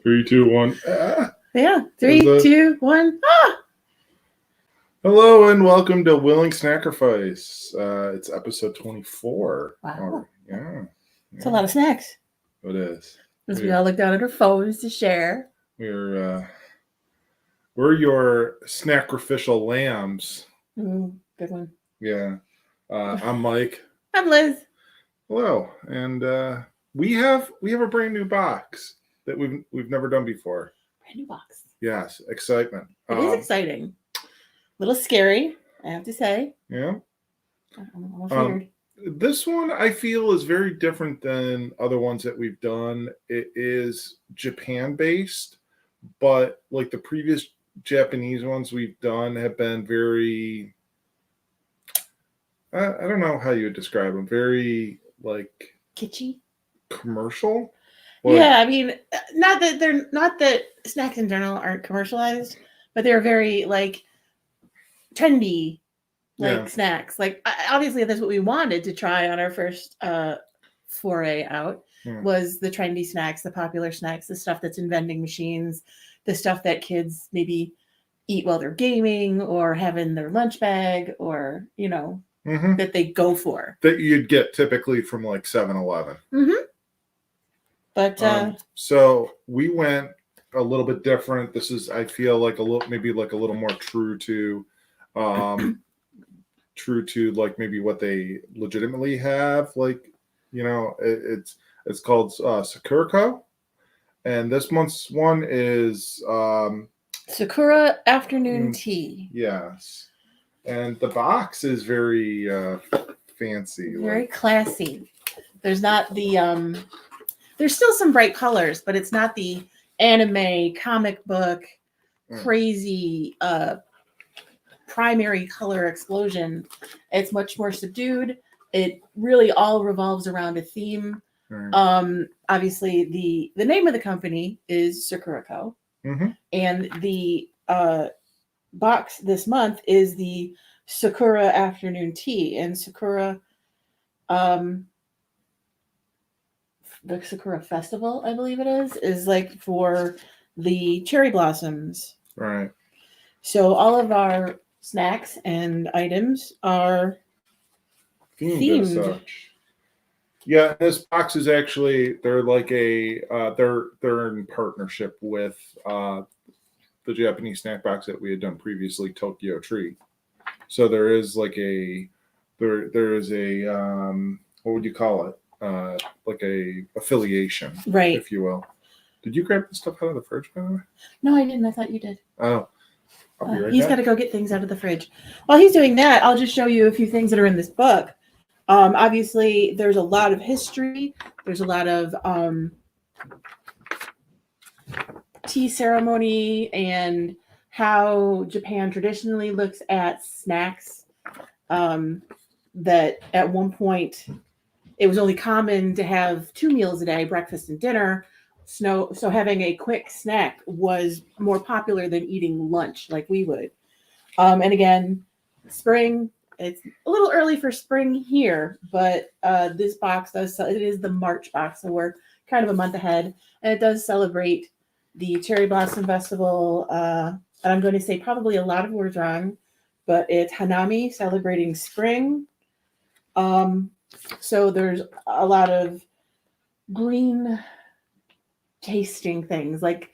3, 2, 1. Yeah. 3, 2, 1. Hello and welcome to Willing Snackifice. It's episode 24. Wow. Yeah. It's a lot of snacks. It is. As we all look down at our phones to share. We're your snackrificial lambs. Good one. Yeah. I'm Mike. I'm Liz. Hello. And we have a brand new box that we've never done before. Brand new box. Yes, excitement. It is exciting. A little scary, I have to say. Yeah. I'm almost weird. This one I feel is very different than other ones that we've done. It is Japan based, but like the previous Japanese ones we've done have been very, I don't know how you would describe them, very like kitschy, commercial. Like, yeah, I mean, not that snacks in general aren't commercialized, but they're very like trendy. Snacks. Like obviously that's what we wanted to try on our first foray out was the trendy snacks, the popular snacks, the stuff that's in vending machines, the stuff that kids maybe eat while they're gaming or have in their lunch bag or, that they go for. That you'd get typically from like 7-Eleven. But so we went a little bit different. This is, I feel like a little more true to like maybe what they legitimately have, like it's called Sakuraco, and this month's one is Sakura afternoon tea. Yes, and the box is very fancy, very classy. There's not the there's still some bright colors, but it's not the anime comic book crazy primary color explosion. It's much more subdued. It really all revolves around a theme. Obviously the name of the company is Sakuraco, and the box this month is the Sakura afternoon tea. And Sakura, the Sakura festival, I believe it is like for the cherry blossoms, right? So all of our snacks and items are themed. As such. Yeah, this box is actually they're like they're in partnership with the Japanese snack box that we had done previously, Tokyo Treat. So there is like there is a what would you call it? Like a affiliation, right? If you will. Did you grab the stuff out of the fridge, by the way? No, I didn't. I thought you did. Oh. He's got to go get things out of the fridge. While he's doing that, I'll just show you a few things that are in this book. Obviously, there's a lot of history. There's a lot of tea ceremony and how Japan traditionally looks at snacks. That at one point, it was only common to have 2 meals a day, breakfast and dinner. So having a quick snack was more popular than eating lunch like we would. And again, spring, it's a little early for spring here, but this box it is the March box, so we're kind of a month ahead. And it does celebrate the Cherry Blossom Festival. And I'm going to say probably a lot of words wrong, but it's Hanami, celebrating spring. So there's a lot of green tasting things, like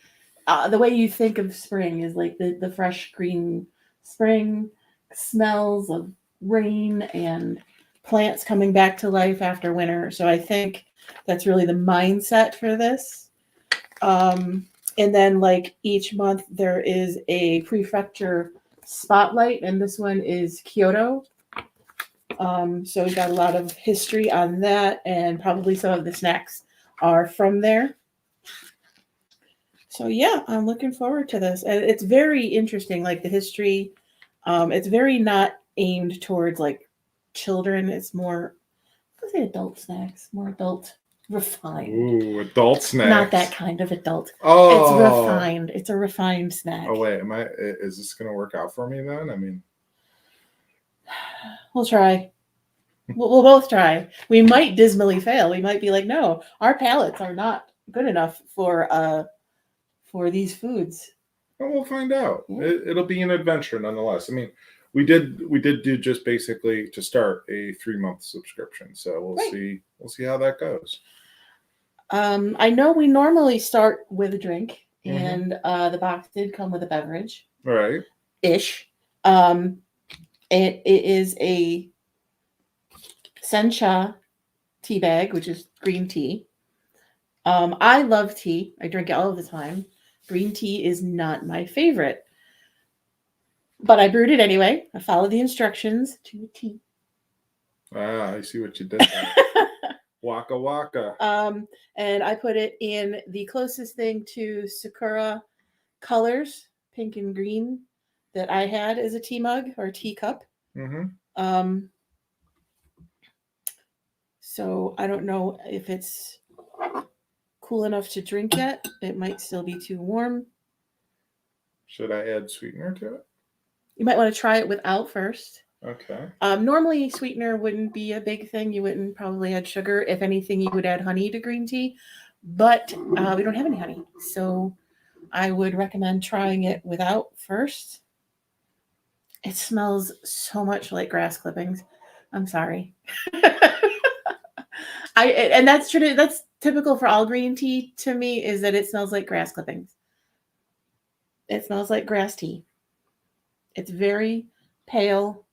the way you think of spring is like the fresh green spring smells of rain and plants coming back to life after winter. So I think that's really the mindset for this. And then like each month there is a prefecture spotlight, and this one is Kyoto. So we've got a lot of history on that, and probably some of the snacks are from there. So yeah, I'm looking forward to this. And it's very interesting, like the history. It's very not aimed towards like children. It's more, let's say adult snacks, more adult, refined. Ooh, adult snacks. Not that kind of adult. Oh. It's refined. It's a refined snack. Oh wait, is this gonna work out for me then? I mean, we'll try. We'll both try. We might dismally fail. We might be like, no, our palates are not good enough for these foods. Well, we'll find out. Yeah. It'll be an adventure nonetheless. I mean, we did do just basically to start a 3-month subscription, so we'll Right. see how that goes. I know we normally start with a drink, Mhm. and the box did come with a beverage All right. ish. It is a sencha tea bag, which is green tea. I love tea. I drink it all the time. Green tea is not my favorite, but I brewed it anyway. I followed the instructions to a T. Ah, I see what you did there. Waka waka. And I put it in the closest thing to Sakura colors, pink and green, that I had as a tea mug or teacup. Mm-hmm. Um, so I don't know if it's cool enough to drink yet. It might still be too warm. Should I add sweetener to it? You might want to try it without first. Okay. Normally, sweetener wouldn't be a big thing. You wouldn't probably add sugar. If anything, you would add honey to green tea. But we don't have any honey. So I would recommend trying it without first. It smells so much like grass clippings. I'm sorry. And that's true. That's typical for all green tea to me, is that it smells like grass clippings. It smells like grass tea. It's very pale.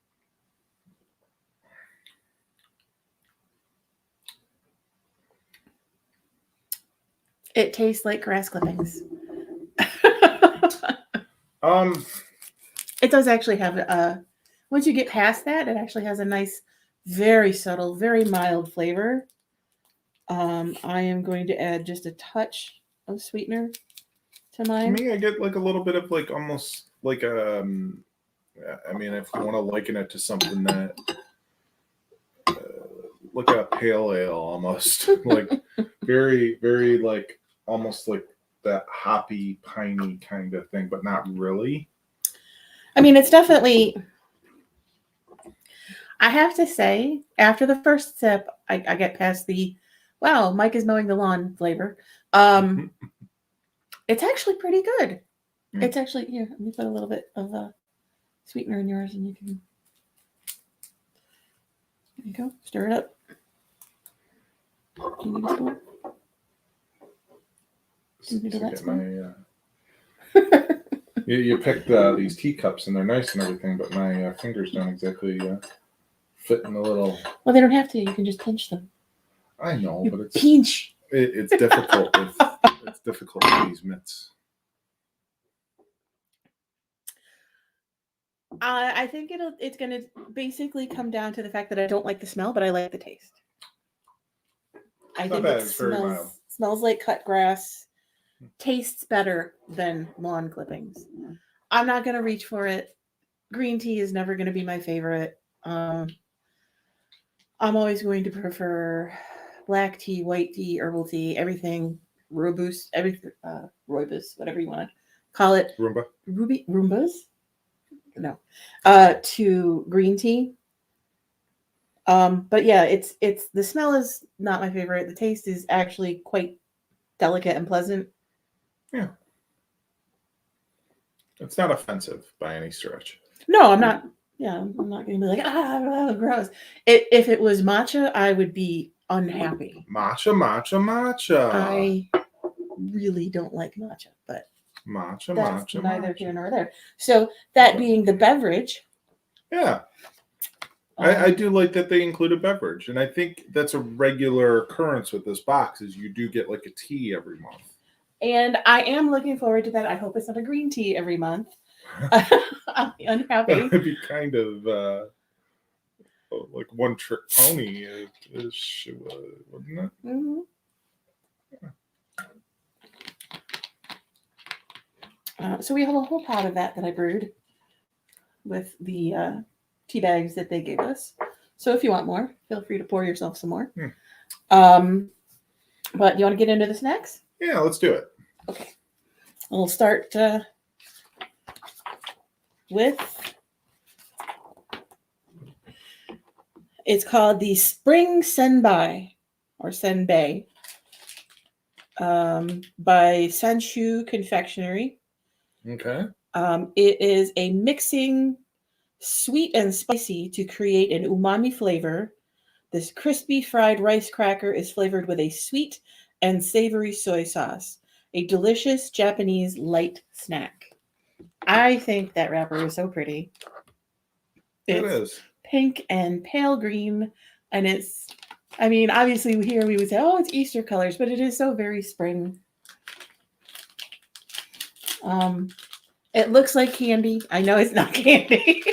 It tastes like grass clippings. It does actually have a. Once you get past that, it actually has a nice, very subtle, very mild flavor. I am going to add just a touch of sweetener to To mine. me, I get like a little bit of like almost like I mean, if you want to liken it to something that like a pale ale almost, like very, very like almost like that hoppy, piney kind of thing, but not really. I mean, it's definitely. I have to say, after the first sip, I get past the, wow, Mike is mowing the lawn flavor. It's actually pretty good. Mm. It's actually, here, let me put a little bit of sweetener in yours and you can, there you go, stir it up. Do you need a spoon? Do you need a wet spoon? You picked these teacups and they're nice and everything, but my fingers don't exactly fit in the little. Well, they don't have to. You can just pinch them. I know, You but it's pinch. it's difficult. It's difficult with these mitts. I think it's gonna basically come down to the fact that I don't like the smell, but I like the taste. I think bad. it It's very mild. smells like cut grass. Tastes better than lawn clippings. I'm not gonna reach for it. Green tea is never gonna be my favorite. I'm always going to prefer black tea, white tea, herbal tea, everything robust, everything rooibos, whatever you want to call it. Roomba. Roombas? No. To green tea. But yeah, it's the smell is not my favorite. The taste is actually quite delicate and pleasant. Yeah. It's not offensive by any stretch. No, I'm not. Yeah, I'm not going to be like, gross. If it was matcha, I would be unhappy. Matcha. I really don't like matcha, but that's neither here nor there. So that being the beverage. Yeah. I do like that they include a beverage, and I think that's a regular occurrence with this box is you do get like a tea every month. And I am looking forward to that. I hope it's not a green tea every month. I'll be unhappy. That would be kind of like one trick pony, wouldn't it? Mm-hmm. So we have a whole pot of that I brewed with the tea bags that they gave us. So if you want more, feel free to pour yourself some more. But you want to get into the snacks? Yeah, let's do it. Okay. We'll start with, it's called the Spring Senbei or Senbei. by Sanchu Confectionery. Okay. It is a mixing sweet and spicy to create an umami flavor. This crispy fried rice cracker is flavored with a sweet and savory soy sauce, a delicious Japanese light snack. I think that wrapper is so pretty. It It's is. pink and pale green, and it's, I mean, obviously here we would say, oh, it's Easter colors, but it is so very spring. Um, it looks like candy. I know it's not candy.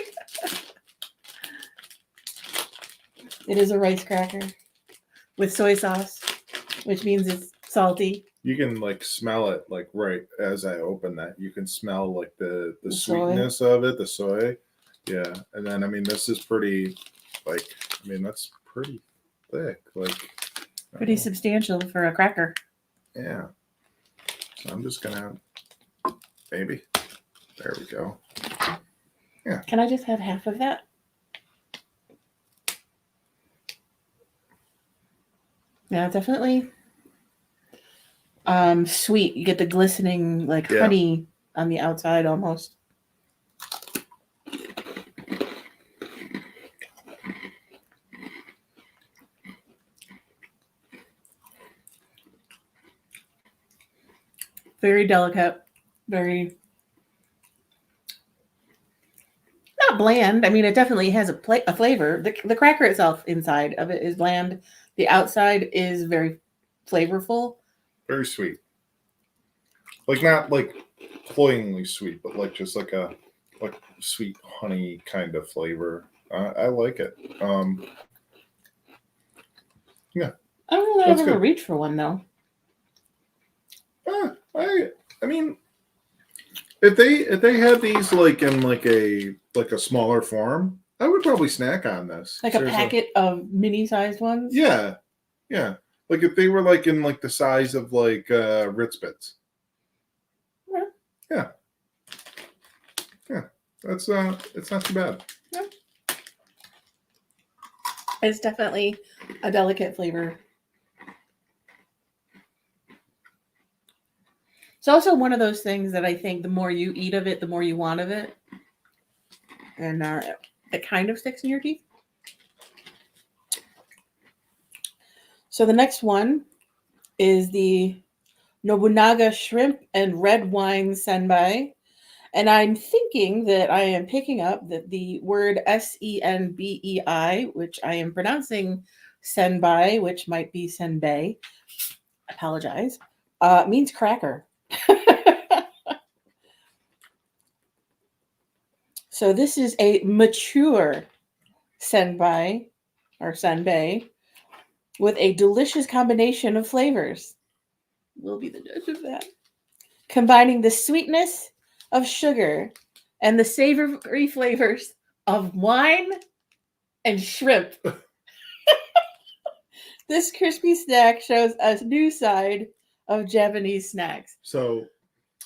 It is a rice cracker with soy sauce, which means it's salty. You can like smell it like right as I open that. You can smell like the soy. sweetness of it, the soy. Yeah. And then I mean this is pretty like I mean that's pretty thick. Like Pretty substantial for a cracker. yeah. So I'm just gonna maybe. There we go. Can I just have half of that? Yeah, definitely sweet. You get the glistening like Yeah. honey on the outside almost. Very delicate, very not bland. I mean, it definitely has a flavor. The cracker itself inside of it is bland. The outside is very flavorful. Very sweet. Like not like cloyingly sweet, but like just like a like sweet honey kind of flavor. I like it. Yeah. I don't know that That's I've ever good. reached for one though. I mean if they had these like in like a smaller form, I would probably snack on this. Like a Seriously. packet of mini-sized ones. Yeah. Yeah. Like if they were like in like the size of like Ritz Bits. Yeah. Yeah. Yeah. That's it's not too bad. Yeah. It's definitely a delicate flavor. It's also one of those things that I think the more you eat of it, the more you want of it. And it kind of sticks in your teeth. So the next one is the Nobunaga Shrimp and Red Wine Senbei. And I'm thinking that I am picking up that the word Senbei, which I am pronouncing senbai, which might be senbei, apologize, means cracker. So this is a mature senbai or senbei with a delicious combination of flavors. We'll be the judge of that. Combining the sweetness of sugar and the savory flavors of wine and shrimp. This crispy snack shows a new side of Japanese snacks. So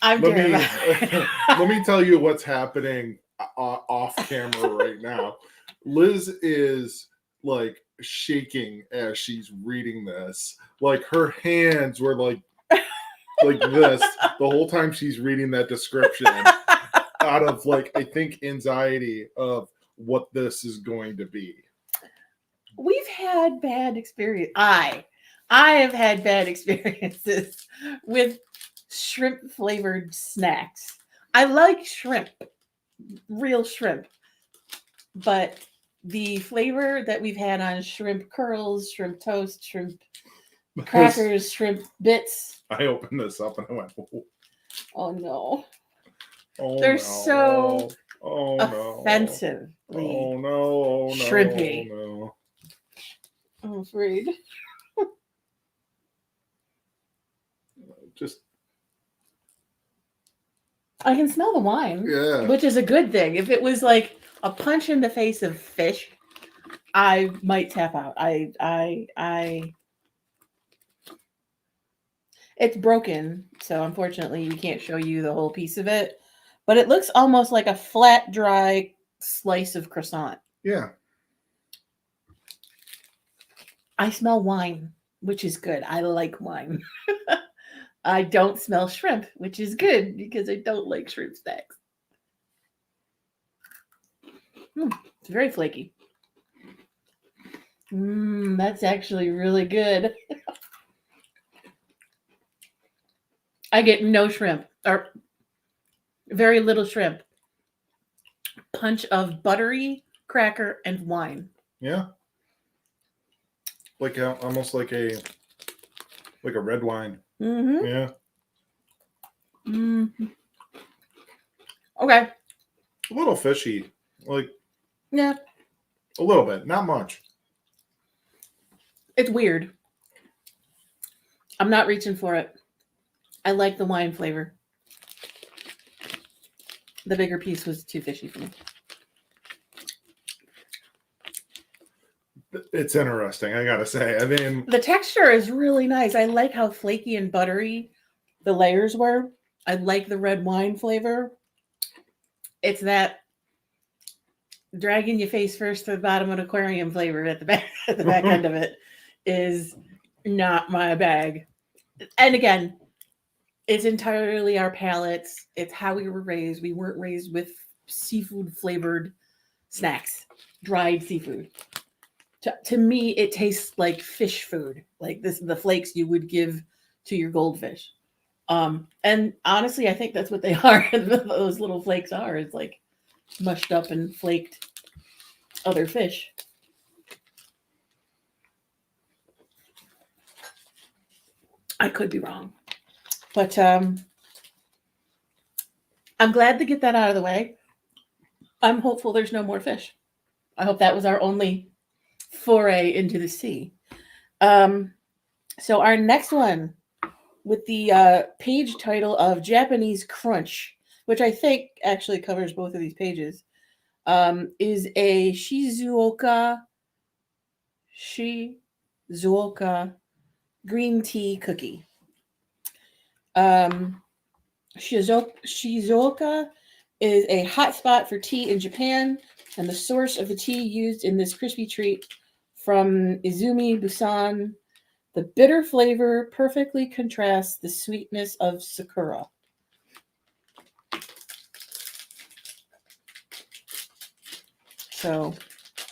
I'm terrified. let me tell you what's happening off camera right now. Liz is like shaking as she's reading this. Like her hands were like this the whole time she's reading that description out of like I think anxiety of what this is going to be. We've had bad experience. I have had bad experiences with shrimp flavored snacks. I like shrimp, real shrimp, but the flavor that we've had on shrimp curls, shrimp toast, shrimp crackers, shrimp bits. I opened this up and I went, oh no. Oh, They're no. so offensively Oh no, shrimpy. No. I'm afraid. Just I can smell the wine, yeah, which is a good thing. If it was like a punch in the face of fish, I might tap out. It's broken, so unfortunately we can't show you the whole piece of it. But it looks almost like a flat, dry slice of croissant. Yeah. I smell wine, which is good. I like wine. I don't smell shrimp, which is good because I don't like shrimp snacks. It's very flaky. That's actually really good. I get no shrimp or very little shrimp. Punch of buttery cracker and wine. Yeah. Like almost like a red wine. Mm-hmm. Yeah. Mm-hmm. Okay. A little fishy. Like Yeah. a little bit, not much. It's weird. I'm not reaching for it. I like the wine flavor. The bigger piece was too fishy for me. It's interesting, I gotta say. I mean, The texture is really nice. I like how flaky and buttery the layers were. I like the red wine flavor. It's that dragging your face first to the bottom of an aquarium flavor at the back end of it is not my bag. And again, it's entirely our palates. It's how we were raised. We weren't raised with seafood flavored snacks, dried seafood. To me, it tastes like fish food, like the flakes you would give to your goldfish. And honestly, I think that's what they are. Those little flakes are. It's like mushed up and flaked other fish. I could be wrong, but I'm glad to get that out of the way. I'm hopeful there's no more fish. I hope that was our only foray into the sea. So our next one with the page title of Japanese Crunch, which I think actually covers both of these pages, is a Shizuoka green tea cookie. Shizuoka is a hotspot for tea in Japan, and the source of the tea used in this crispy treat from Izumi, Busan. The bitter flavor perfectly contrasts the sweetness of Sakura. So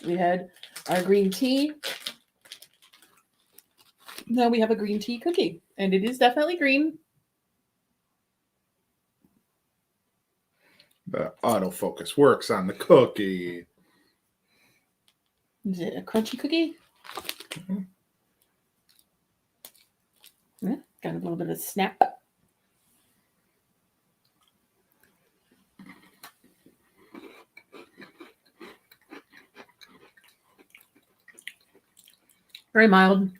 we had our green tea. Now we have a green tea cookie, and it is definitely green. the autofocus works on the cookie. Is it a crunchy cookie? Mm-hmm. Yeah, got a little bit of snap. Very mild.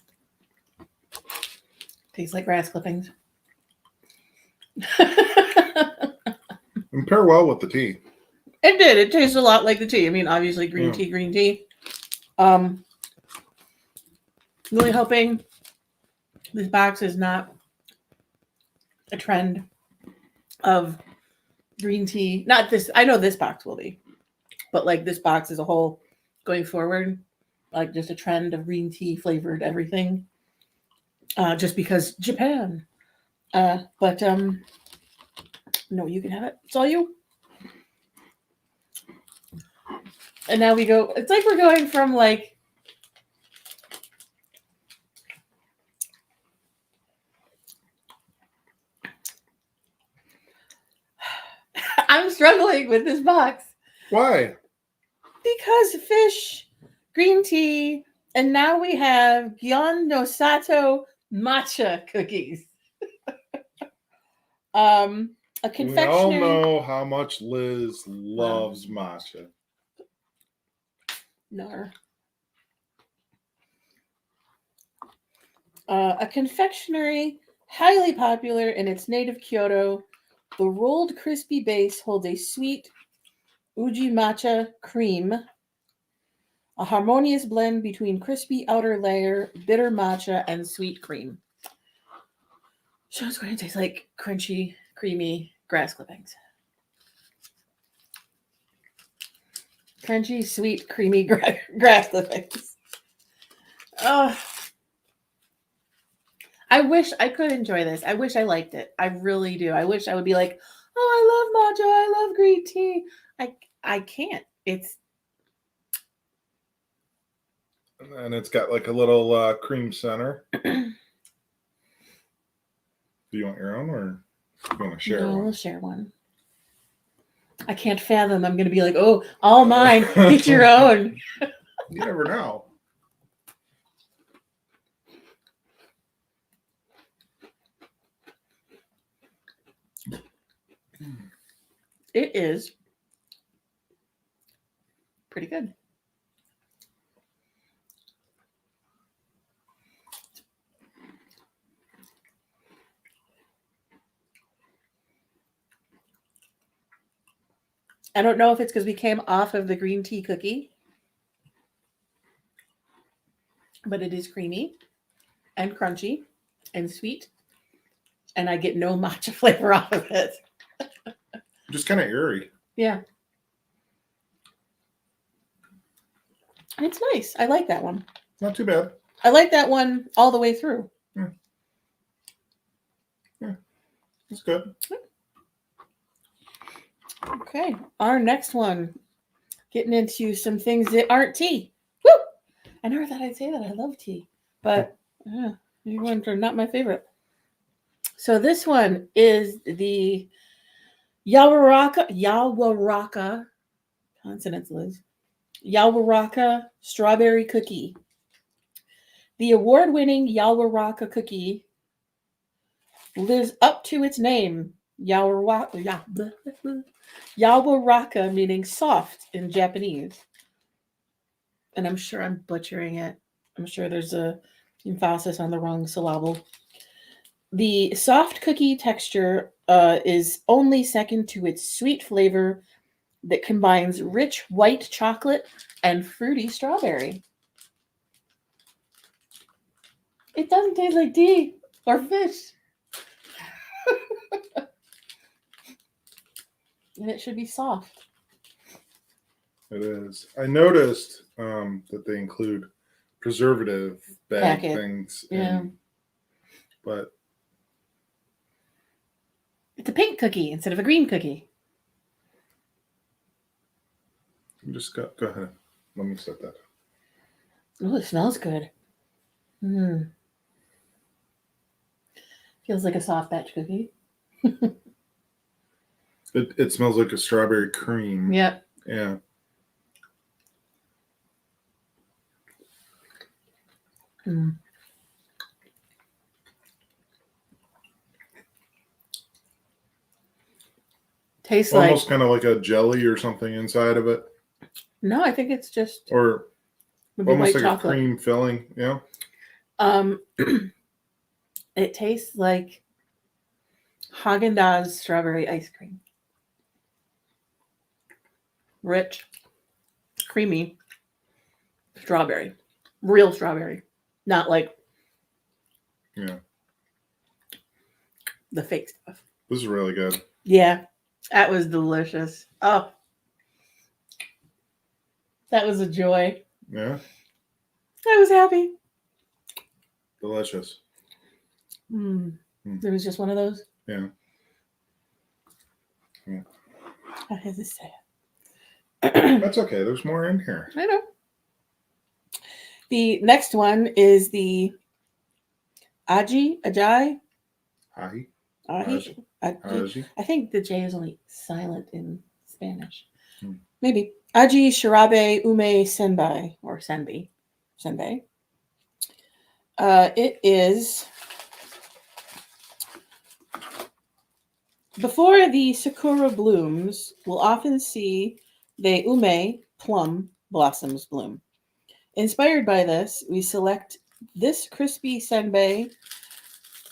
Tastes like grass clippings. And pair well with the tea. It did. It tastes a lot like the tea. I mean, obviously green tea. Really hoping this box is not a trend of green tea. Not this. I know this box will be, but like this box as a whole going forward, like just a trend of green tea flavored everything. Just because Japan. But no, you can have it. It's all you. And now we go. It's like we're going from like I'm struggling with this box. Why? Because fish, green tea, and now we have Gion no Sato matcha cookies. A confectionery. We all know how much Liz loves matcha. No. A confectionery highly popular in its native Kyoto. The rolled crispy base holds a sweet uji matcha cream, a harmonious blend between crispy outer layer, bitter matcha, and sweet cream. So it's going to taste like crunchy, creamy grass clippings. Crunchy, sweet, creamy grass clippings. Oh, I wish I could enjoy this. I wish I liked it. I really do. I wish I would be like, oh, I love matcha. I love green tea. I can't. It's And it's got like a little cream center. Do you want your own, or you want to share no, one? we'll share one. I can't fathom. I'm going to be like, oh, all mine. Get your own. You never know. It is pretty good. I don't know if it's because we came off of the green tea cookie, but it is creamy and crunchy and sweet, and I get no matcha flavor off of it. Just kind of eerie. Yeah. It's nice. I like that one. Not too bad. I like that one all the way through. Yeah. It's good. Okay. Our next one. Getting into some things that aren't tea. Woo! I never thought I'd say that. I love tea. But these ones are not my favorite. So this one is the Yawaraka, consonants, Liz. Yawaraka strawberry cookie. The award-winning Yawaraka cookie lives up to its name. Yawaraka meaning soft in Japanese. And I'm sure I'm butchering it. I'm sure there's a emphasis on the wrong syllable. The soft cookie texture is only second to its sweet flavor that combines rich white chocolate and fruity strawberry. It doesn't taste like tea or fish. And it should be soft. It is. I noticed that they include preservative bag Packet. things. Yeah. But It's a pink cookie instead of a green cookie. you just go ahead. Let me set that. Oh, it smells good. Feels like a soft batch cookie. It smells like a strawberry cream. Yep. Yeah. Tastes Almost kind of like a jelly or something inside of it. No, I think it's just Or maybe almost white like chocolate. a cream filling. Yeah. It tastes like Haagen-Dazs strawberry ice cream. Rich, creamy strawberry. Real strawberry. Not like the fake stuff. This is really good. Yeah, that was delicious. Oh, that was a joy. Yeah. I was happy. Delicious. It was just one of those. Yeah. How does this say That's okay. There's more in here. I know. The next one is the Ajai. Ahi. Aji. I think the J is only silent in Spanish. Maybe. Aji Shirabe Ume Senbai or Senbi. Senbei. It is before the sakura blooms, we'll often see the ume plum blossoms bloom. Inspired by this, we select this crispy senbei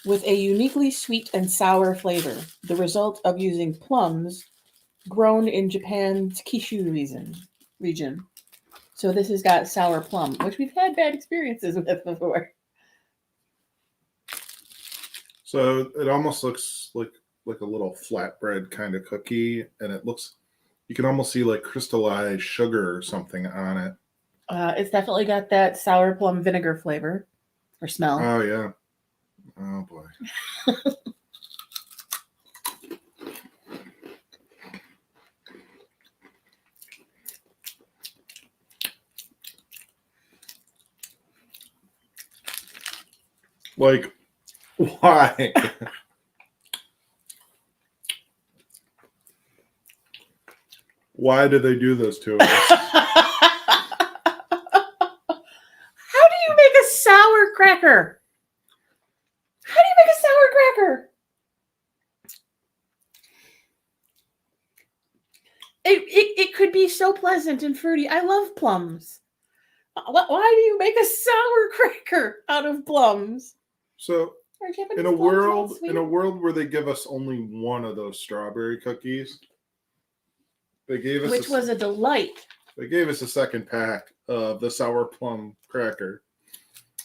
with a uniquely sweet and sour flavor, the result of using plums grown in Japan's Kishu region. So this has got sour plum, which we've had bad experiences with before. So it almost looks like a little flatbread kind of cookie, and you can almost see like crystallized sugar or something on it. It's definitely got that sour plum vinegar flavor or smell. Oh yeah. Oh boy. Like, why? Why do they do this to us? How do you make a sour cracker? How do you make a sour cracker? It could be so pleasant and fruity. I love plums. Why do you make a sour cracker out of plums? So Are Japanese in a plums not world sweet? in a world where they give us only one of those strawberry cookies, they gave us Which was a delight. They gave us a second pack of the sour plum cracker.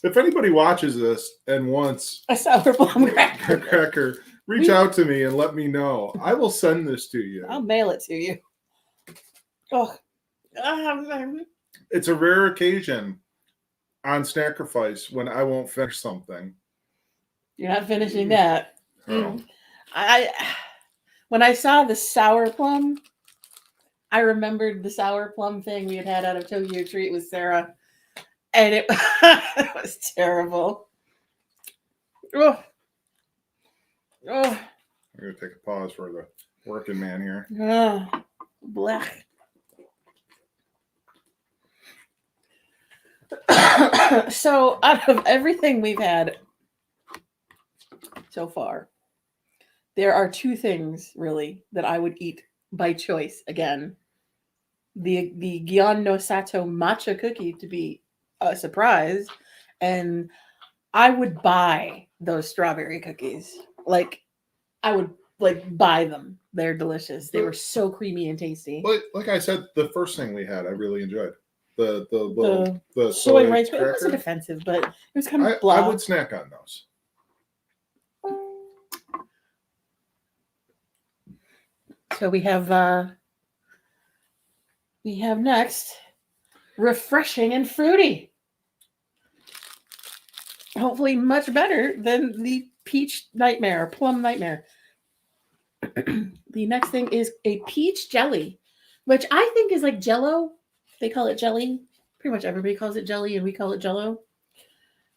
If anybody watches this and wants A sour plum a cracker. cracker, reach out to me and let me know. I will send this to you. I'll mail it to you. Oh, It's a rare occasion on Sacrifice when I won't finish something. you're not finishing that. Oh. When I saw the sour plum, I remembered the sour plum thing we had out of Tokyo Treat with Sarah, and it, it was terrible. Oh. Oh. I'm going to take a pause for the working man here. Oh. Blech. So, out of everything we've had so far, there are two things really that I would eat by choice again. The Gion no Sato matcha cookie to be a surprise, and I would buy those strawberry cookies. Like, I would buy them. They're delicious. They were so creamy and tasty. Like I said, the first thing we had, I really enjoyed. The soy rice, but it cracker. wasn't offensive, but it was kind of I blah. would snack on those. So we have next refreshing and fruity. Hopefully much better than the peach nightmare, plum nightmare. The next thing is a peach jelly, which I think is like Jello. They call it jelly. Pretty much everybody calls it jelly, and we call it Jello.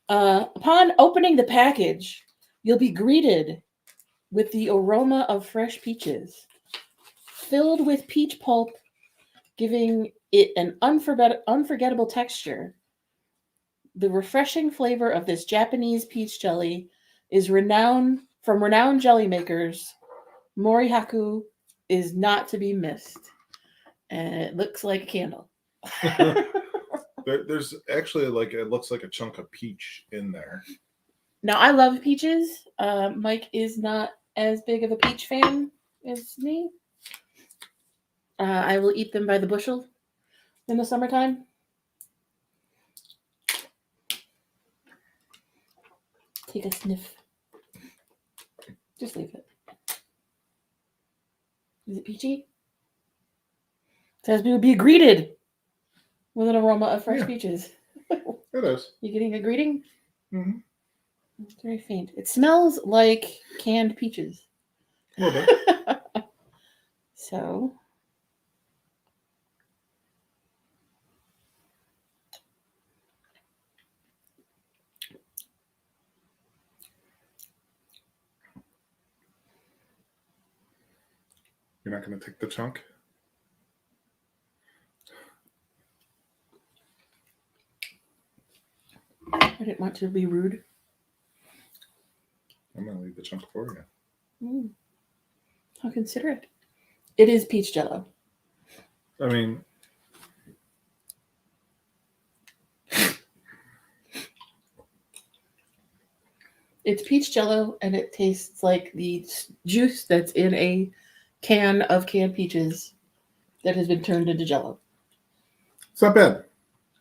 Upon opening the package, you'll be greeted with the aroma of fresh peaches, filled with peach pulp, giving it an unforgettable texture. The refreshing flavor of this Japanese peach jelly is renowned jelly makers. Morihaku is not to be missed. And it looks like a candle. There's actually it looks like a chunk of peach in there. Now, I love peaches. Mike is not as big of a peach fan as me. I will eat them by the bushel in the summertime. Take a sniff. Just leave it. Is it peachy? It says we would be greeted with an aroma of fresh peaches. It is. You getting a greeting? Mm-hmm. It's very faint. It smells like canned peaches. A little bit. So. You're not going to take the chunk? I didn't want to be rude. I'm going to leave the chunk for you. How considerate. It is peach jello. I mean, it's peach jello, and it tastes like the juice that's in a can of canned peaches that has been turned into jello. it's not bad.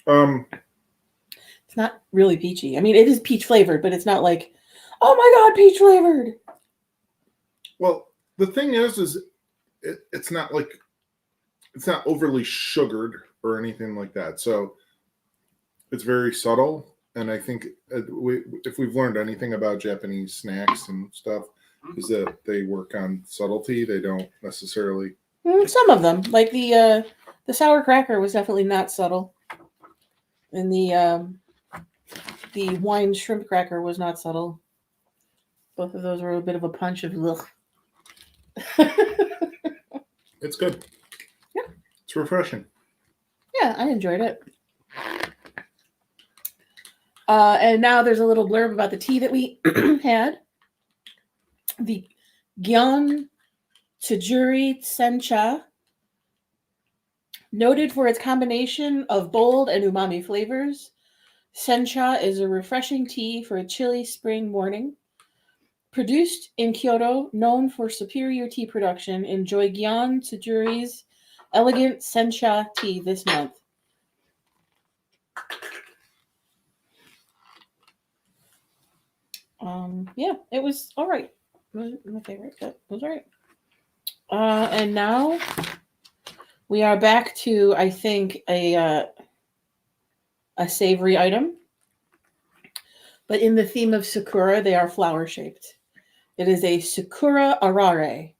It's not really peachy. I mean, it is peach flavored, but it's not like, oh my god, peach flavored. Well, the thing is it's not overly sugared or anything like that. So it's very subtle. and I think if we've learned anything about Japanese snacks and stuff, is that they work on subtlety. They don't necessarily. Some of them, like the sour cracker, was definitely not subtle, and the wine shrimp cracker was not subtle. Both of those were a bit of a punch of ugh. It's good. Yeah, it's refreshing. Yeah, I enjoyed it. And now there's a little blurb about the tea that we had. The Gyeon Tajuri Sencha, noted for its combination of bold and umami flavors, Sencha is a refreshing tea for a chilly spring morning. Produced in Kyoto, known for superior tea production, enjoy Gyeon Tajuri's elegant Sencha tea this month. Yeah, it was all right. It was my favorite, but it was all right. And now we are back to, I think, a savory item. But in the theme of Sakura, they are flower-shaped. It is a Sakura Arare,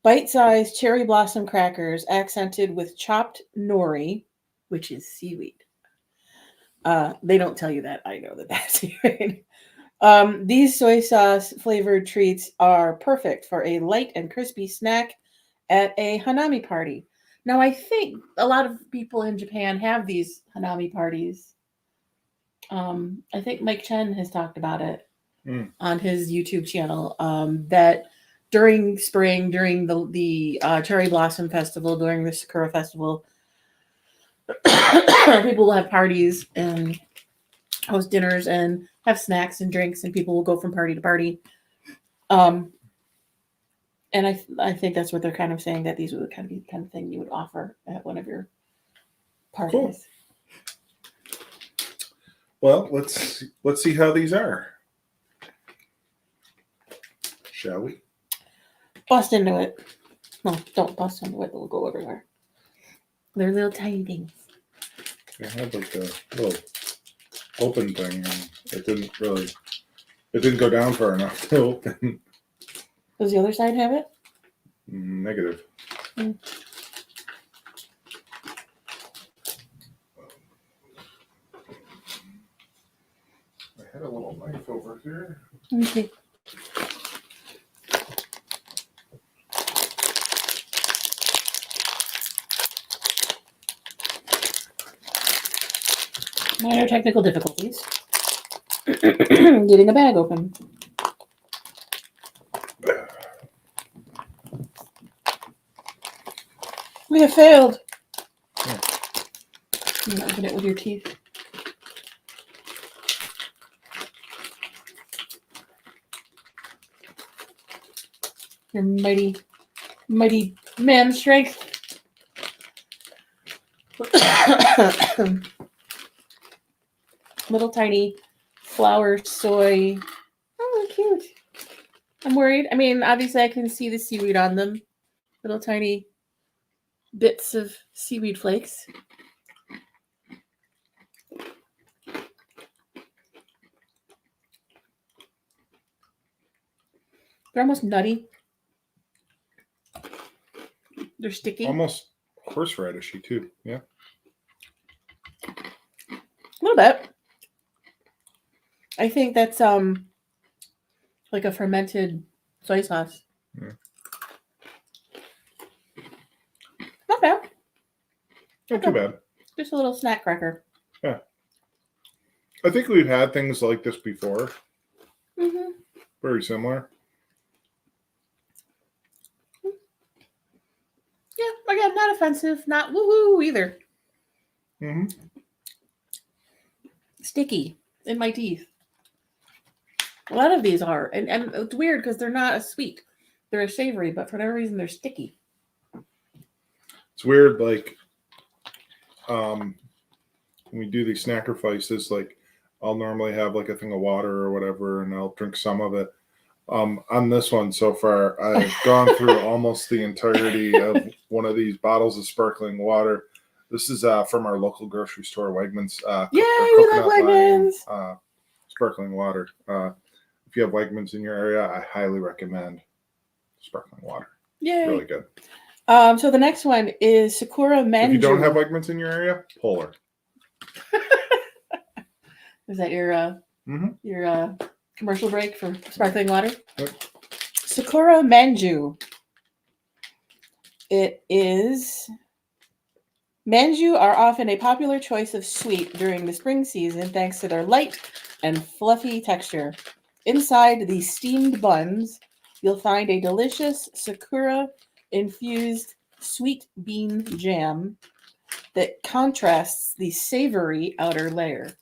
bite-sized cherry blossom crackers accented with chopped nori, which is seaweed. They don't tell you that. I know that that's seaweed. These soy sauce flavored treats are perfect for a light and crispy snack at a hanami party. Now, I think a lot of people in Japan have these hanami parties. I think Mike Chen has talked about it on his YouTube channel. That during spring, during the Cherry Blossom Festival, during the Sakura Festival, people will have parties and host dinners and have snacks and drinks, and people will go from party to party. And I think that's what they're kind of saying, that these would kind of be the kind of thing you would offer at one of your parties. Cool. Well, let's see how these are. Shall we? Bust into it. No, don't bust into it. They'll go everywhere. They're little tiny things. They had like a little open thing, and it didn't go down far enough to open. Does the other side have it? Negative. Mm. I had a little knife over here. Okay. Minor technical difficulties. Getting a bag open. We have failed. Yeah. You can open it with your teeth. Your mighty, mighty man strength. Little tiny flour soy. Oh, cute. I'm worried. I mean, obviously I can see the seaweed on them. Little tiny bits of seaweed flakes. They're almost nutty. They're sticky. Almost horseradishy too. Yeah. A little bit. I think that's like a fermented soy sauce. Yeah. Not bad. Not too bad. Just a little snack cracker. Yeah. I think we've had things like this before. Mm-hmm. Very similar. Yeah, again, not offensive, not woohoo either. Mm-hmm. Sticky in my teeth. A lot of these are, and it's weird because they're not a sweet. They're a savory, but for no reason they're sticky. It's weird, like when we do these sacrifices, like I'll normally have like a thing of water or whatever, and I'll drink some of it. On this one so far, I've gone through almost the entirety of one of these bottles of sparkling water. This is from our local grocery store, Wegmans. Yay, we love Wegmans! Wegmans? Sparkling water. If you have Wegmans in your area, I highly recommend sparkling water. Yay. Really good. So the next one is Sakura Manju. If you don't have Wegmans in your area, Polar. Is that your commercial break for sparkling water? Yep. Sakura Manju. It is. Manju are often a popular choice of sweet during the spring season thanks to their light and fluffy texture. Inside the steamed buns, you'll find a delicious sakura-infused sweet bean jam that contrasts the savory outer layer.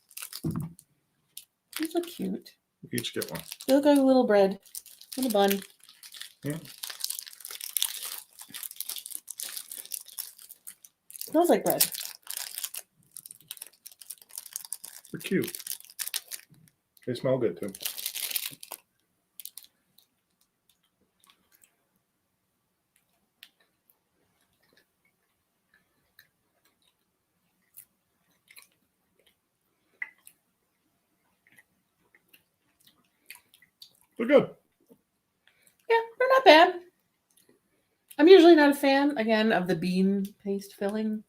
These look cute. You each get one. They look like a little bread, little bun. Yeah. Smells like bread. They're cute. They smell good too. They're good. Yeah, they're not bad. I'm usually not a fan, again, of the bean paste filling.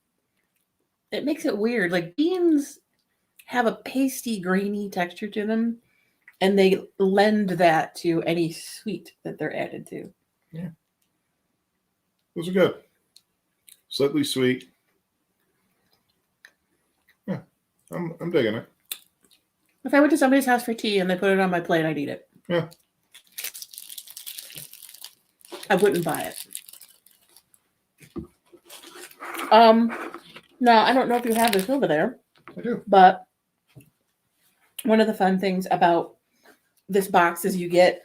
It makes it weird. Like, beans have a pasty, grainy texture to them, and they lend that to any sweet that they're added to. Yeah. Those are good. Slightly sweet. Yeah. I'm digging it. If I went to somebody's house for tea and they put it on my plate, I'd eat it. Yeah. I wouldn't buy it. Now, I don't know if you have this over there. I do. But one of the fun things about this box is you get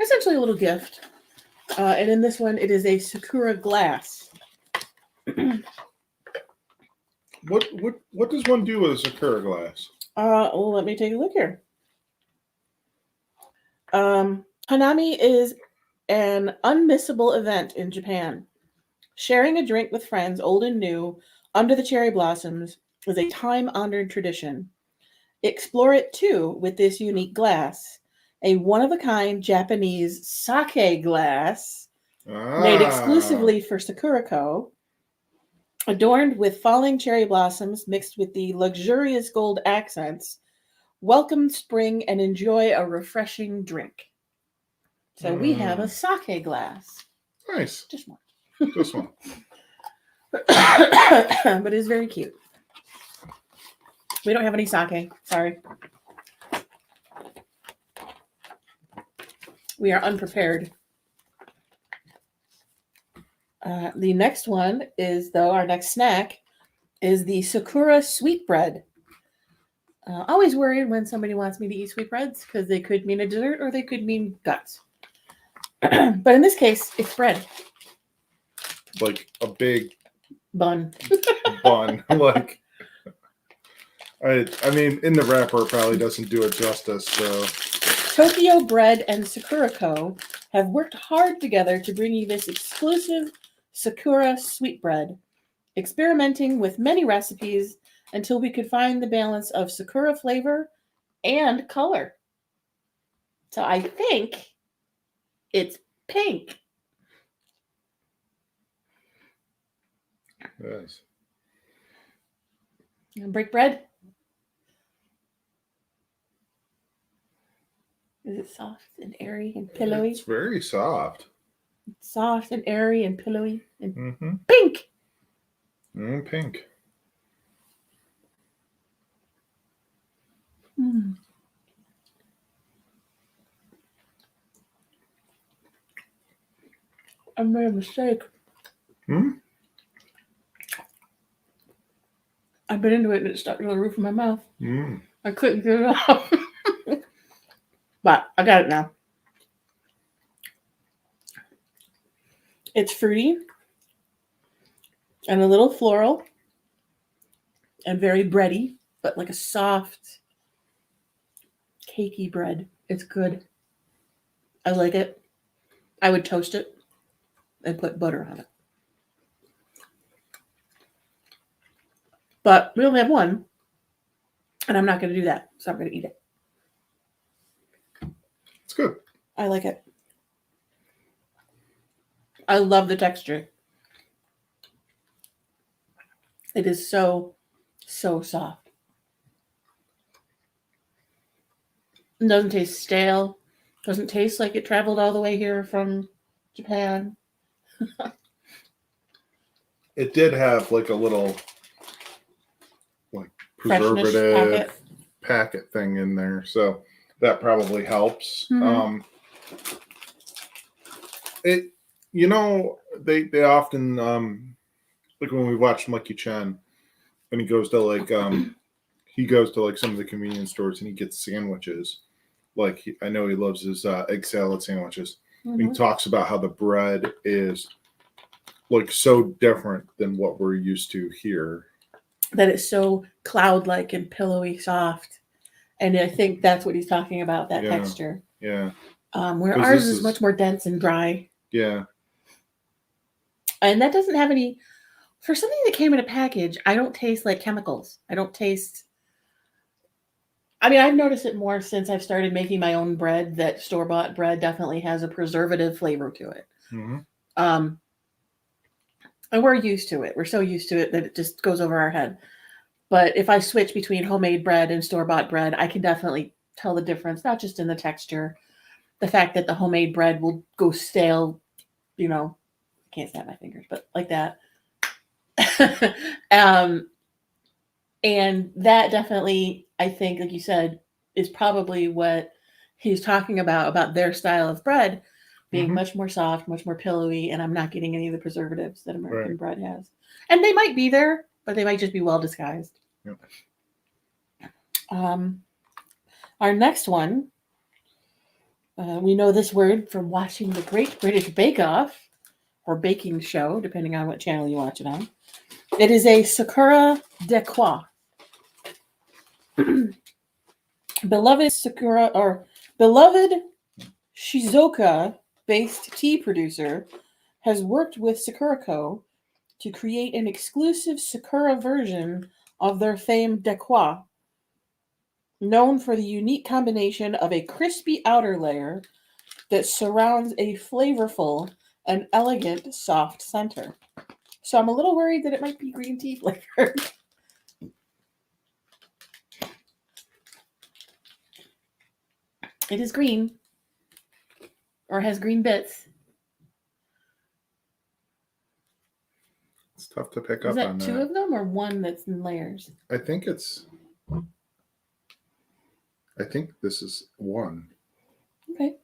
essentially a little gift. And in this one, it is a Sakura glass. What does one do with a Sakura glass? Well, let me take a look here. Hanami is an unmissable event in Japan. Sharing a drink with friends, old and new, under the cherry blossoms is a time-honored tradition. Explore it too with this unique glass, a one-of-a-kind Japanese sake glass made exclusively for Sakuraco, adorned with falling cherry blossoms mixed with the luxurious gold accents. Welcome spring and enjoy a refreshing drink. So we have a sake glass. Nice. Just one. This one. But it's very cute. We don't have any sake. Sorry. We are unprepared. The next one is, though, our next snack is the Sakura sweetbread. Always worried when somebody wants me to eat sweetbreads because they could mean a dessert or they could mean guts. But in this case, it's bread. Like a big Bun. bun. Like, I mean, in the wrapper it probably doesn't do it justice. So Tokyo Bread and Sakuraco have worked hard together to bring you this exclusive Sakura sweetbread, experimenting with many recipes until we could find the balance of Sakura flavor and color. So I think it's pink. yes. You gonna break bread? Is it soft and airy and pillowy? It's very soft. Soft and airy and pillowy and Mm-hmm. pink. Pink. Mm. I made a mistake. Hmm? I bit into it and it stuck to the roof of my mouth. Mm. I couldn't get it off. But I got it now. It's fruity and a little floral and very bready, but like a soft, cakey bread. It's good. I like it. I would toast it and put butter on it. But we only have one. And I'm not going to do that, so I'm going to eat it. It's good. I like it. I love the texture. It is so, so soft. It doesn't taste stale. Doesn't taste like it traveled all the way here from Japan. It did have like a little like Freshness preservative packet. packet thing in there, so that probably helps. Mhm. It, you know, they often like when we watch Lucky Chen, and he goes to like some of the convenience stores and he gets sandwiches. Like I know he loves his egg salad sandwiches. And he Mhm. talks about how the bread is like so different than what we're used to here. That it's so cloud-like and pillowy soft. And I think that's what he's talking about, that Yeah, texture. yeah. Where 'Cause ours this is is much more dense and dry. yeah, And that doesn't have any, for something that came in a package, I don't taste like chemicals. I don't taste, I mean, I've noticed it more since I've started making my own bread, that store-bought bread definitely has a preservative flavor to it. hmm Um, and we're used to it. We're so used to it that it just goes over our head. But if I switch between homemade bread and store-bought bread, I can definitely tell the difference, not just in the texture, the fact that the homemade bread will go stale, you know, I can't snap my fingers, but like that. um, and that definitely, I think, like you said, is probably what he's talking about their style of bread being hmm much more soft, much more pillowy, and I'm not getting any of the preservatives that American right. bread has. And they might be there, but they might just be well disguised. Yep. Um, our next one, we know this word from watching the Great British Bake Off or baking show, depending on what channel you watch it on. It is a Sakura de Croix. Beloved Sakura or beloved Shizuoka-based tea producer has worked with Sakuraco to create an exclusive Sakura version of their famed Dequa, known for the unique combination of a crispy outer layer that surrounds a flavorful and elegant soft center. So I'm a little worried that it might be green tea flavored. It is green, or has green bits. It's tough to pick Is up on that two that. of them or one that's in layers? I think this is one. Okay,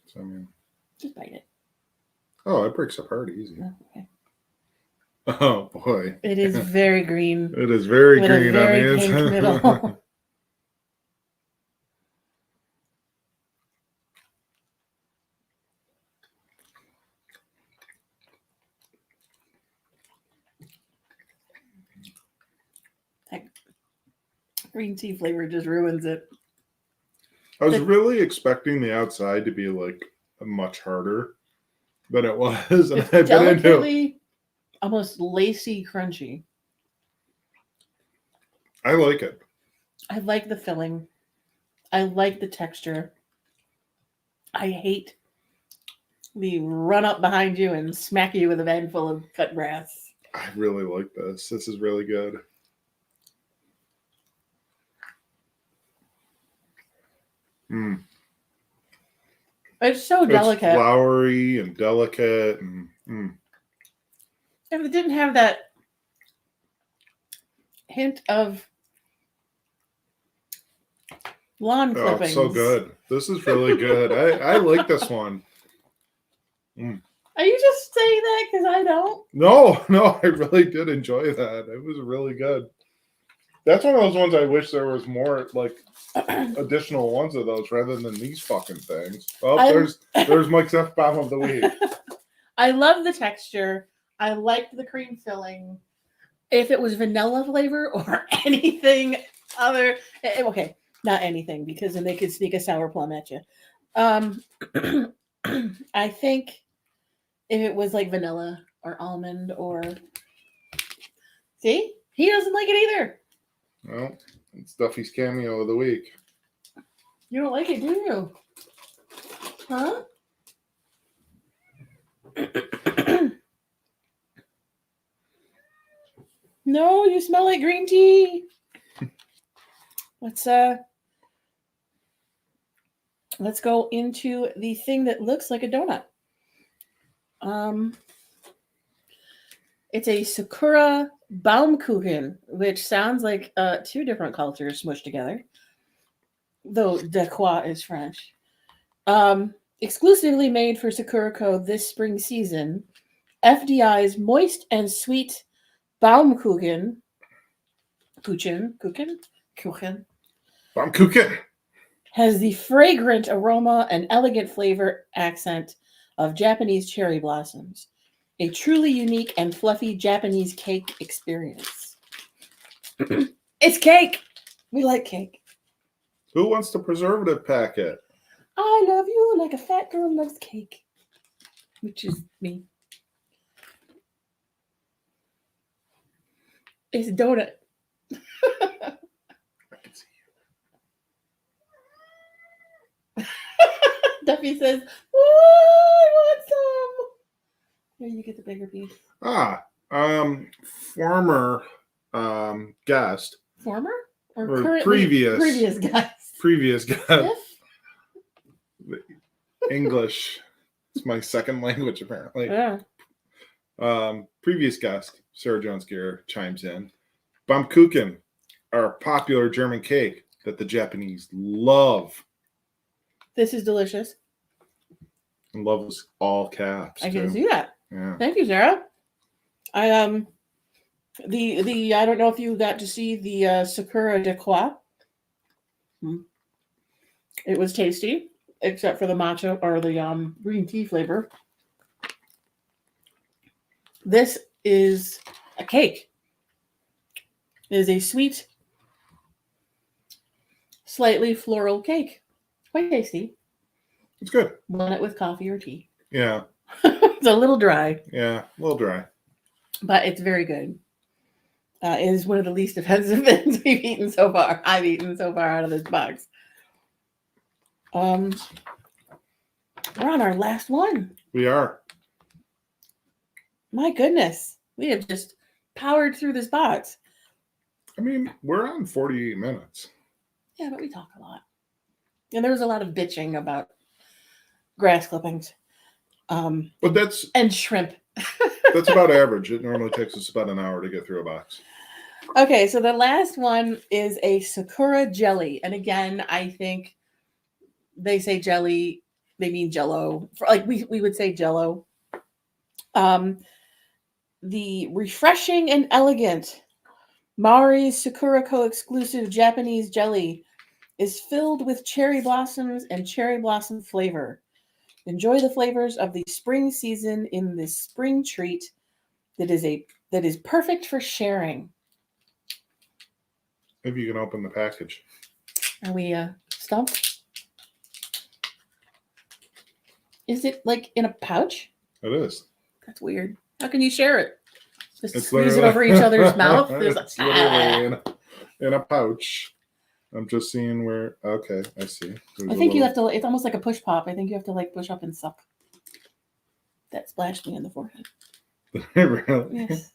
So I mean, just bite it. oh, it breaks apart easy. Oh, okay. Oh boy, It is very green it is very with a green on very the pink inside. middle. That green tea flavor just ruins it. I was really expecting the outside to be like much harder than it was, and It's I bit into. delicately, almost lacy, crunchy. I like it. I like the filling. I like the texture. I hate the run up behind you and smack you with a bag full of cut grass. I really like this. This is really good. Mm. It's so It's delicate. flowery and delicate, and If it didn't have that hint of lawn oh, clippings. it's so good. This is really good. I like this one. Mm. Are you just saying that because I don't? No, I really did enjoy that. It was really good. That's one of those ones I wish there was more like additional ones of those rather than these fucking things. Oh, there's Mike's F bomb of the week. I love the texture. I liked the cream filling. If it was vanilla flavor or anything other, okay, not anything because then they could sneak a sour plum at you. I think if it was like vanilla or almond or see, he doesn't like it either. Well, it's Duffy's cameo of the week. You don't like it, do you? Huh? No, you smell like green tea. Let's go into the thing that looks like a donut. It's a Sakura Baumkuchen, which sounds like two different cultures smushed together. Though de quoi is French. Exclusively made for Sakuraco this spring season, FDI's moist and sweet Baumkuchen, Baumkuchen. has the fragrant aroma and elegant flavor accent of Japanese cherry blossoms. A truly unique and fluffy Japanese cake experience. It's cake! We like cake. Who wants the preservative packet? I love you like a fat girl loves cake. Which is me. It's a donut. I can see Duffy says, "Oh, I want some." Here, you get the bigger piece. Former guest. Former or Or currently previous guys? Previous guest. If? English. It's my second language, apparently. Yeah. Previous guest, Sarah Jones Gear, chimes in. Baumkuchen are a popular German cake that the Japanese love. This is delicious. And love is all caps. I can too. see that. Yeah. Thank you, Sarah. I the I don't know if you got to see the Sakura de Quoi. It was tasty, except for the matcha or the green tea flavor. This is a cake. It is a sweet, slightly floral cake. Quite tasty. It's good. Want it with coffee or tea. Yeah. It's a little dry. Yeah. A little dry. But it's very good. It is one of the least offensive things we've eaten so far. I've eaten so far out of this box. We're on our last one. We are. My goodness. We have just powered through this box. I mean, we're on 48 minutes. Yeah, but we talk a lot. And there was a lot of bitching about grass clippings. But that's and shrimp. that's about average. It normally takes us about an hour to get through a box. Okay, so the last one is a Sakura jelly. And again, I think they say jelly, they mean jello. Like we would say jello. The refreshing and elegant Mari's Sakuraco exclusive Japanese jelly is filled with cherry blossoms and cherry blossom flavor. Enjoy the flavors of the spring season in this spring treat that is perfect for sharing. Maybe you can open the package. Are we stumped? Is it like in a pouch? It is. That's weird. How can you share it? Just It's squeeze it over each other's mouth? It's literally in a pouch. I'm just seeing where. Okay, I see. I think you have to. It's almost like a push pop. I think you have to like push up and suck. That splashed me in the forehead. Really? Yes.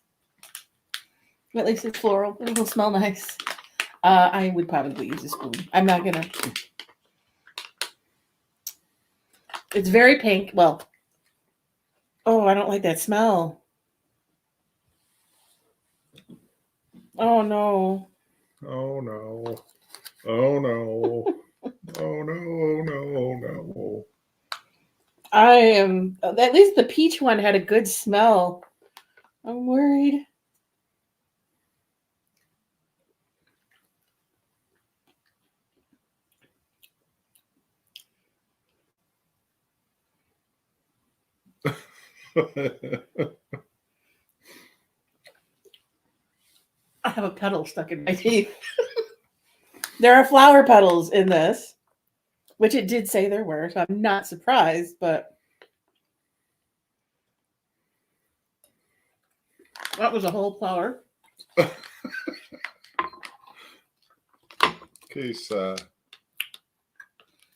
But at least it's floral. It'll smell nice. I would probably use a spoon. I'm not gonna. It's very pink. Well. Oh, I don't like that smell. Oh no. Oh no. Oh no. Oh no. Oh no. Oh no. I am. At least the peach one had a good smell. I'm worried. I have a petal stuck in my teeth. There are flower petals in this, which it did say there were, so I'm not surprised, but that was a whole flower. case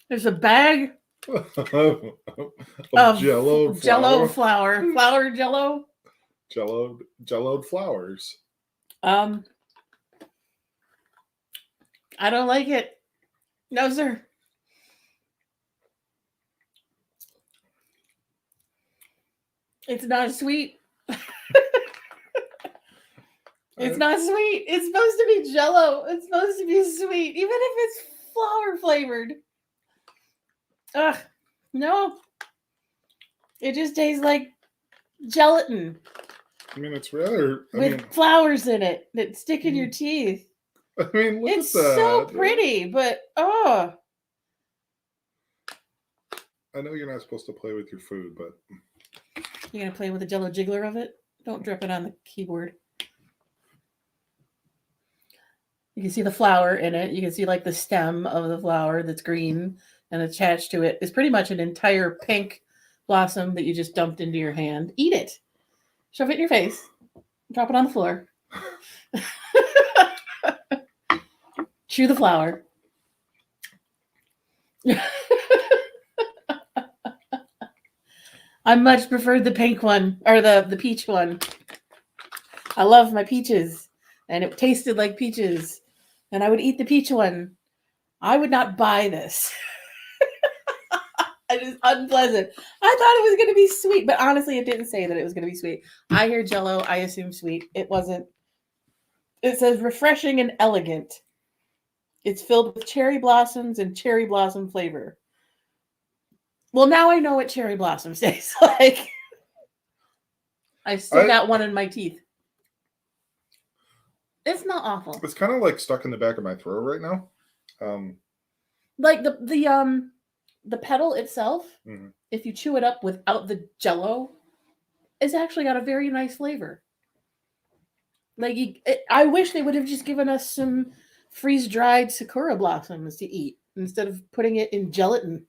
There's a bag of of Jello Jello flour. flour, flour Jello. Jelloed flowers. I don't like it. No, sir. It's not sweet. It's not sweet. It's supposed to be Jello. It's supposed to be sweet, even if it's flour flavored. Ugh, no. It just tastes like gelatin I mean, it's rather. with flowers in it that stick in your teeth. I mean, look It's at that. so pretty, but oh. I know you're not supposed to play with your food, but You're gonna play with the Jello jiggler of it? Don't drip it on the keyboard. You can see the flower in it. You can see like the stem of the flower that's green, and attached to it is pretty much an entire pink blossom that you just dumped into your hand. Eat it. Shove it in your face. Drop it on the floor. Chew the flower. I much preferred the pink one, or the peach one. I love my peaches, and it tasted like peaches, and I would eat the peach one. I would not buy this. It is unpleasant. I thought it was going to be sweet, but honestly, it didn't say that it was going to be sweet. I hear Jello, I assume sweet. It wasn't. It says refreshing and elegant. It's filled with cherry blossoms and cherry blossom flavor. Well, now I know what cherry blossoms taste like. I still got one in my teeth. It's not awful. it's kind of like stuck in the back of my throat right now. Like the petal itself, Mhm. if you chew it up without the Jello, it's actually got a very nice flavor. Like I wish they would have just given us some freeze-dried sakura blossoms to eat instead of putting it in gelatin.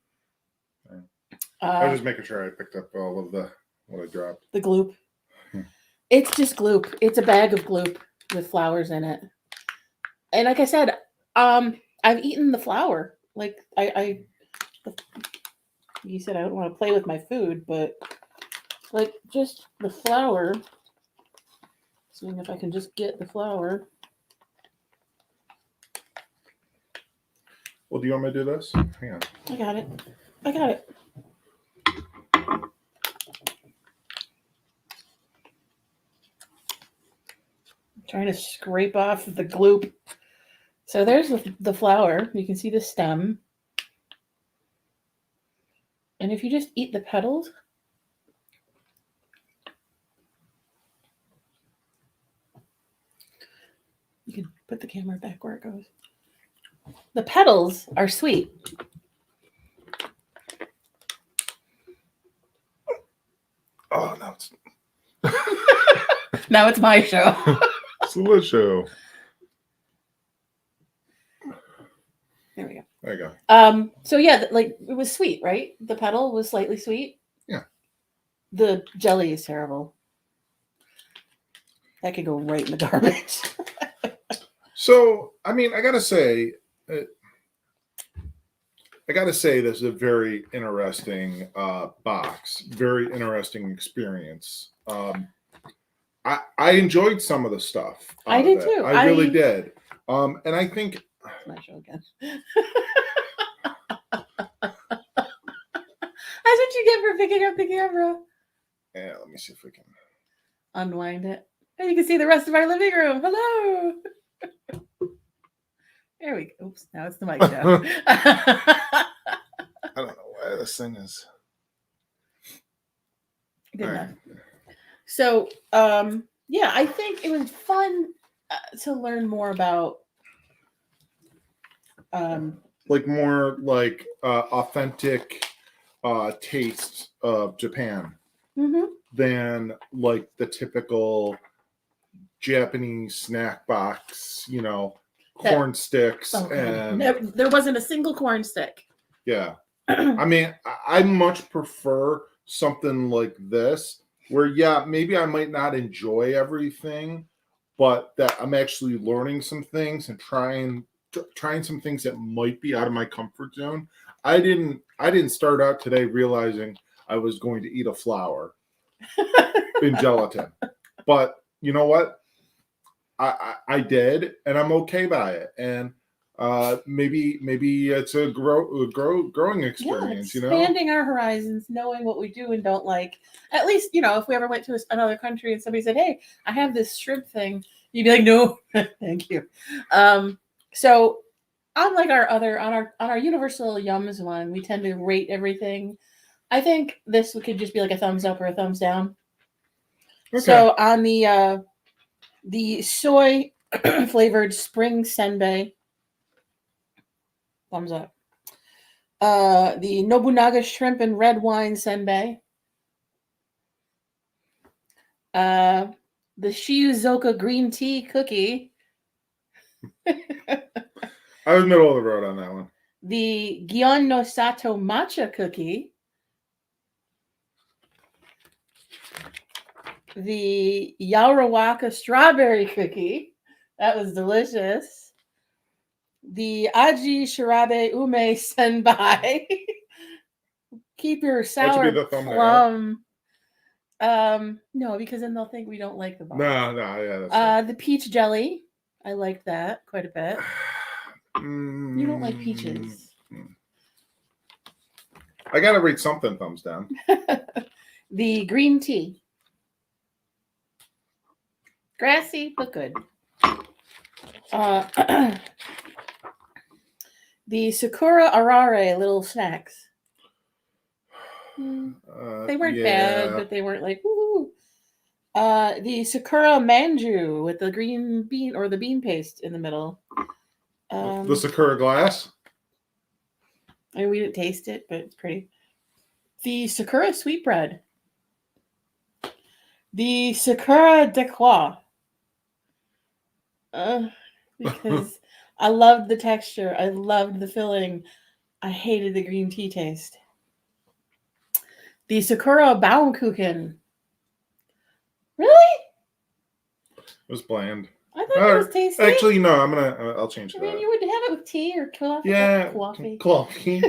I was just making sure I picked up all of what I dropped. The gloop. It's just gloop. It's a bag of gloop with flowers in it. And like I said, I've eaten the flour. Like you said, I don't want to play with my food, but like just the flour. Seeing if I can just get the flour. Well, do you want me to do this? Hang on. I got it. I got it. I'm trying to scrape off the gloop. So there's the flower. You can see the stem. And if you just eat the petals, you can put the camera back where it goes. The petals are sweet. Oh, no, it's Now it's my show. delicious. There we go. There you go. So yeah, like it was sweet, right? The petal was slightly sweet. Yeah. The jelly is terrible. That could go right in the garbage. So, I mean, I gotta say, this is a very interesting box, very interesting experience. I enjoyed some of the stuff. I did too. I really did. And I think it's my show again. That's what you get for picking up the camera. Yeah, let me see if we can Unwind it. And you can see the rest of our living room. Hello. There we go. Oops, now it's the mic show. I don't know why this thing is. Good enough. So, yeah, I think it was fun to learn more about like more like authentic tastes of Japan than like the typical Japanese snack box, corn sticks and there wasn't a single corn stick. Yeah. I mean, I much prefer something like this where, yeah, maybe I might not enjoy everything, but that I'm actually learning some things and trying trying some things that might be out of my comfort zone. I didn't start out today realizing I was going to eat a flower in gelatin, but you know what? I did, and I'm okay by it. And maybe it's a growing experience. Expanding our horizons, knowing what we do and don't like. At least, if we ever went to another country and somebody said, "Hey, I have this shrimp thing," you'd be like, "No, thank you." So unlike on our universal yums one, we tend to rate everything. I think this could just be like a thumbs up or a thumbs down. Okay. So on the soy flavored spring senbei, thumbs up. The Nobunaga shrimp and red wine senbei. The Shizuoka green tea cookie. I was middle of the road on that one. The Gion no Sato matcha cookie. The Yaorawaka strawberry cookie. That was delicious. The Aji Shirabe Ume Senbai. Keep your sour plum. No, because then they'll think we don't like the bar. No, yeah. That's the peach jelly. I liked that quite a bit. You don't like peaches. I gotta rate something thumbs down. The green tea. Grassy, but good. The Sakura Arare little snacks. They weren't bad, but they weren't like, woo. The Sakura Manju with the green bean or the bean paste in the middle. The Sakura glass. I mean, we didn't taste it, but it's pretty. The Sakura sweetbread. The Sakura de Croix. Because I loved the texture. I loved the filling. I hated the green tea taste. The Sakura Baumkuchen. Really? It was bland. I thought it was tasty. Actually, no. I'll change that. I mean, you would have it with tea or coffee. Yeah, coffee.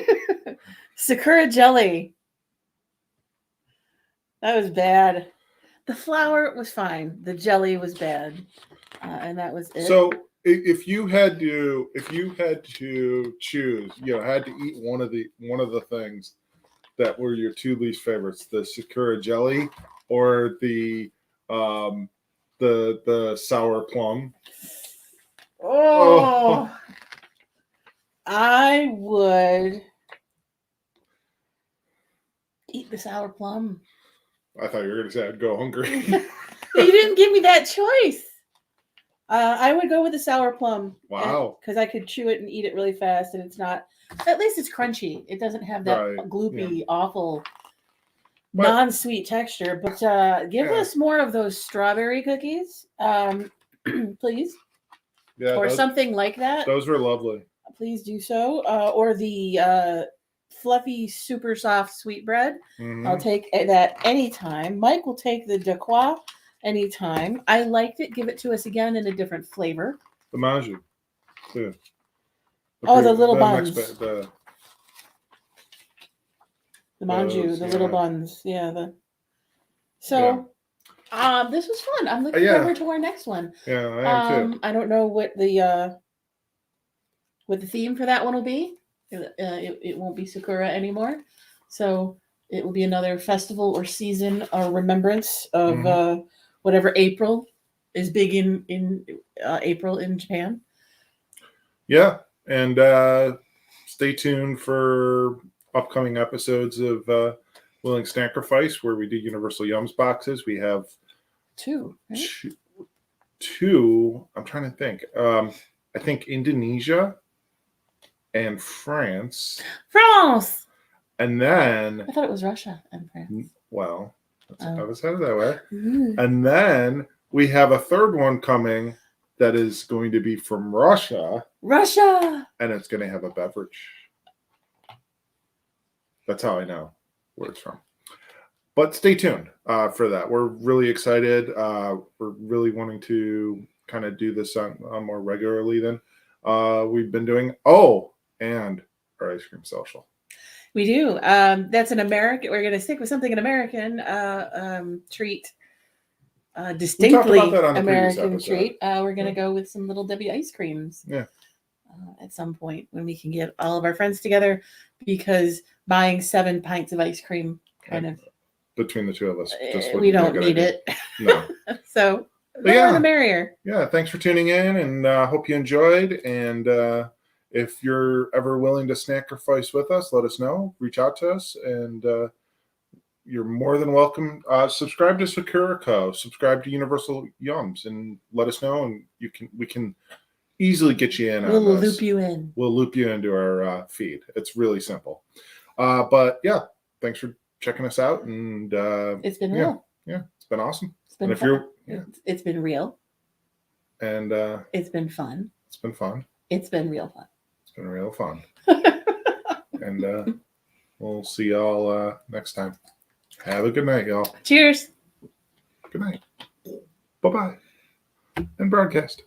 Sakura jelly. That was bad. The flour was fine. The jelly was bad, and that was it. So, if you had to choose, had to eat one of the things that were your two least favorites, the Sakura jelly or the sour plum. Oh. I would eat the sour plum. I thought you were going to say I'd go hungry. You didn't give me that choice. I would go with the sour plum. Wow. Because I could chew it and eat it really fast, and it's not. At least it's crunchy. It doesn't have that gloopy, awful, non-sweet texture. But give us more of those strawberry cookies, please. Yeah. Or something like that. Those were lovely. Please do so. Or the fluffy, super soft sweetbread. Mm-hmm. I'll take that anytime. Mike will take the de Croix anytime. I liked it. Give it to us again in a different flavor. The manju. Too. The little buns. The manju, the little buns. Yeah. This was fun. I'm looking forward to our next one. Yeah, I am too. I don't know what the theme for that one will be. It won't be Sakura anymore, so it will be another festival or season or remembrance of whatever April is big in April in Japan. Yeah, and stay tuned for upcoming episodes of Willing Sacrifice, where we do Universal Yums boxes. We have two. Right? Two. I'm trying to think. I think Indonesia and France. And then I thought it was Russia and France. Well, I was headed that way. Mm. And then we have a third one coming that is going to be from Russia. And it's going to have a beverage. That's how I know where it's from. But stay tuned for that. We're really excited. We're really wanting to kind of do this on more regularly then. we've been doing, and our ice cream social. We do. That's an American. We're going to stick with something an American treat. Distinctly that on the previous American episode. treat. We're going to go with some Little Debbie ice creams. Yeah. At some point when we can get all of our friends together, because buying 7 pints of ice cream kind of between the two of us, just we don't need it. No. So the yeah. more the merrier. Yeah. Thanks for tuning in, and hope you enjoyed. And if you're ever willing to sacrifice with us, let us know. Reach out to us, and you're more than welcome. Subscribe to Sakuraco. Subscribe to Universal Yums, and let us know. And we can easily get you in. We'll on this. loop you in. We'll loop you into our feed. It's really simple. But yeah, thanks for checking us out. And it's been real. Yeah, it's been awesome. It's been fun. It's been real. And it's been fun. It's been fun. It's been real fun. It's been real fun. And we'll see y'all next time. Have a good night, y'all. Cheers. Good night. Bye-bye. And broadcast.